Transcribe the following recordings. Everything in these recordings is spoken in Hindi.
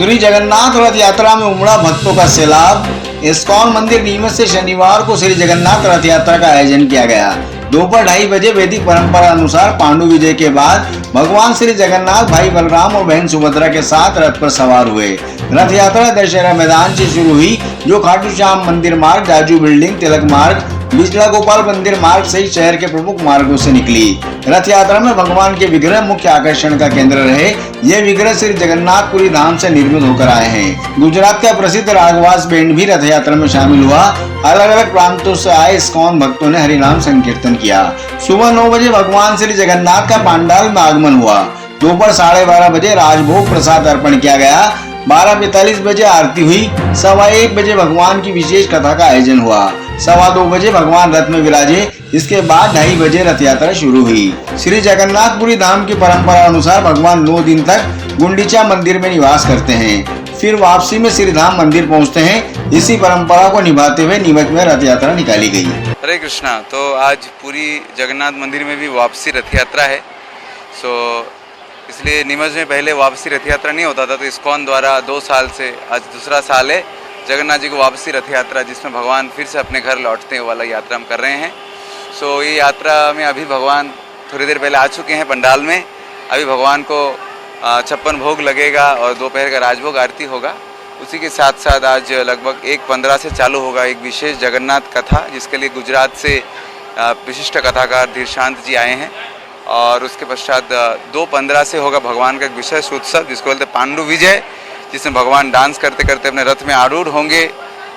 श्री जगन्नाथ रथ यात्रा में उमड़ा भक्तों का सैलाब। इस्कॉन मंदिर नीमच से शनिवार को श्री जगन्नाथ रथ यात्रा का आयोजन किया गया। दोपहर 2:30 बजे वैदिक परंपरा अनुसार पांडु विजय के बाद भगवान श्री जगन्नाथ भाई बलराम और बहन सुभद्रा के साथ रथ पर सवार हुए। रथ यात्रा दशहरा मैदान से शुरू हुई, जो खाटू श्याम मंदिर मार्ग, जाजू बिल्डिंग, तिलक मार्ग, बिचला गोपाल मंदिर मार्ग सहित शहर के प्रमुख मार्गों से निकली। रथ यात्रा में भगवान के विग्रह मुख्य आकर्षण का केंद्र रहे। ये विग्रह श्री जगन्नाथपुरी धाम से निर्मित होकर आए हैं। गुजरात का प्रसिद्ध राघवास बैंड भी रथ यात्रा में शामिल हुआ। अलग अलग प्रांतों से आए इस्कॉन भक्तों ने हरिनाम संकीर्तन किया। सुबह 9 बजे भगवान श्री जगन्नाथ का पंडाल में आगमन हुआ। दोपहर 12:30 बजे राजभोग प्रसाद अर्पण किया गया। 12:45 बजे आरती हुई। 1:15 बजे भगवान की विशेष कथा का आयोजन हुआ। 2:15 बजे भगवान रथ में विराजे। इसके बाद 2:30 बजे रथ यात्रा शुरू हुई। श्री जगन्नाथपुरी धाम की परंपरा अनुसार भगवान 9 दिन तक गुंडीचा मंदिर में निवास करते हैं, फिर वापसी में श्री धाम मंदिर पहुंचते हैं। इसी परंपरा को निभाते हुए नीमच में रथ यात्रा निकाली गई। हरे कृष्णा। तो आज पूरी जगन्नाथ मंदिर में भी वापसी रथ यात्रा है। इसलिए नीमच में पहले वापसी रथ यात्रा नहीं होता था, तो इस्कॉन द्वारा 2 साल से आज दूसरा साल है जगन्नाथ जी को वापसी रथ यात्रा, जिसमें भगवान फिर से अपने घर लौटते वाला यात्रा हम कर रहे हैं। ये यात्रा में अभी भगवान थोड़ी देर पहले आ चुके हैं पंडाल में। अभी भगवान को 56 भोग लगेगा और दोपहर का राजभोग आरती होगा। उसी के साथ साथ आज लगभग 1:15 से चालू होगा एक विशेष जगन्नाथ कथा, जिसके लिए गुजरात से विशिष्ट कथाकार धीरशांत जी आए हैं। और उसके पश्चात 2:15 से होगा भगवान का एक विशेष उत्सव, जिसको बोलते हैं पांडु विजय, जिसमें भगवान डांस करते करते अपने रथ में आरूढ़ होंगे,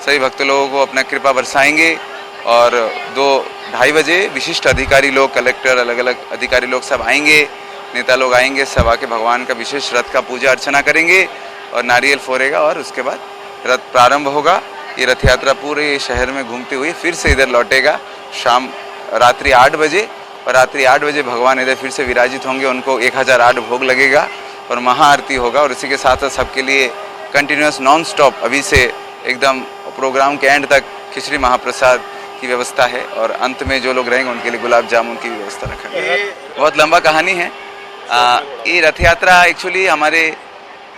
सभी भक्त लोगों को अपना कृपा बरसाएंगे। और 2-2:30 बजे विशिष्ट अधिकारी लोग, कलेक्टर, अलग अलग अधिकारी लोग सब आएंगे, नेता लोग आएंगे, सब आके भगवान का विशेष रथ का पूजा अर्चना करेंगे और नारियल फोड़ेगा। और उसके बाद रथ प्रारंभ होगा। ये रथ यात्रा पूरे शहर में घूमते हुए फिर से इधर लौटेगा रात्रि 8 बजे। और रात्रि 8 बजे भगवान इधर फिर से विराजित होंगे। उनको 1008 भोग लगेगा और महाआरती होगा। और इसी के साथ साथ सबके लिए कंटिन्यूस नॉन स्टॉप अभी से एकदम प्रोग्राम के एंड तक खिचड़ी महाप्रसाद की व्यवस्था है। और अंत में जो लोग रहेंगे उनके लिए गुलाब जामुन की व्यवस्था रखा गया। बहुत लंबा कहानी है। ये रथ यात्रा एक्चुअली हमारे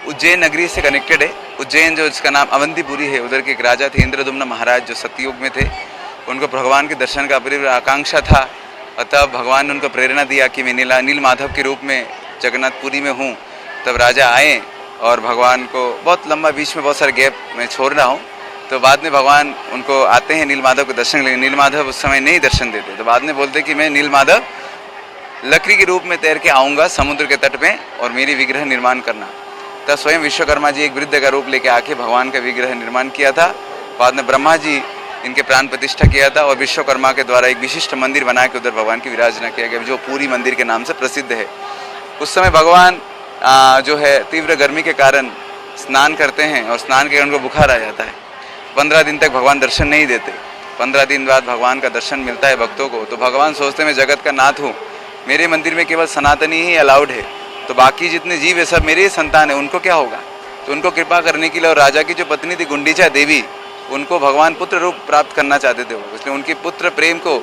उज्जैन नगरी से कनेक्टेड है। उज्जैन जो जिसका नाम अवंतीपुरी है, उधर के एक राजा थे इंद्रदुम्न महाराज, जो सतयुग में थे। उनको भगवान के दर्शन का अपरिव्र आकांक्षा था। तब भगवान ने उनको प्रेरणा दिया कि मैं नील माधव के रूप में जगन्नाथपुरी में हूँ। तब राजा आए और भगवान को बहुत लंबा, बीच में बहुत सारे गैप मैं छोड़ रहा हूँ। तो बाद में भगवान उनको आते हैं नील माधव को दर्शन लेंगे। नील माधव उस समय नहीं दर्शन देते, तो बाद में बोलते कि मैं नील माधव लकड़ी के रूप में तैर के आऊँगा समुद्र के तट में और मेरी विग्रह निर्माण करना। तब स्वयं विश्वकर्मा जी एक वृद्ध का रूप लेके आके भगवान का विग्रह निर्माण किया था। बाद में ब्रह्मा जी इनके प्राण प्रतिष्ठा किया था और विश्वकर्मा के द्वारा एक विशिष्ट मंदिर बना के उधर भगवान की विराजना किया गया, जो पूरी मंदिर के नाम से प्रसिद्ध है। उस समय भगवान जो है तीव्र गर्मी के कारण स्नान करते हैं और स्नान के कारण उनको बुखार आ जाता है। 15 दिन तक भगवान दर्शन नहीं देते। 15 दिन बाद भगवान का दर्शन मिलता है भक्तों को। तो भगवान सोचते मैं जगत का नाथ हूँ, मेरे मंदिर में केवल सनातनी ही अलाउड है, तो बाकी जितने जीव है सब मेरे ही संतान है, उनको क्या होगा। तो उनको कृपा करने के लिए, और राजा की जो पत्नी थी गुंडीचा देवी, उनको भगवान पुत्र रूप प्राप्त करना चाहते थे वो। इसलिए उनके पुत्र प्रेम को,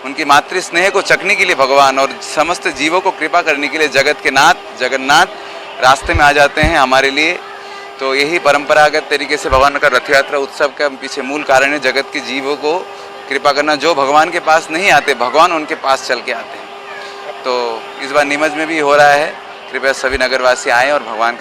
उनकी मातृ स्नेह को चखने के लिए भगवान और समस्त जीवों को कृपा करने के लिए जगत के नाथ जगन्नाथ रास्ते में आ जाते हैं हमारे लिए। तो यही परंपरागत तरीके से भगवान का रथ यात्रा उत्सव का पीछे मूल कारण है, जगत के जीवों को कृपा करना। जो भगवान के पास नहीं आते, भगवान उनके पास चल के आते हैं। तो इस बार नीमच में भी हो रहा है। कृपया सभी नगरवासी आएँ और भगवान के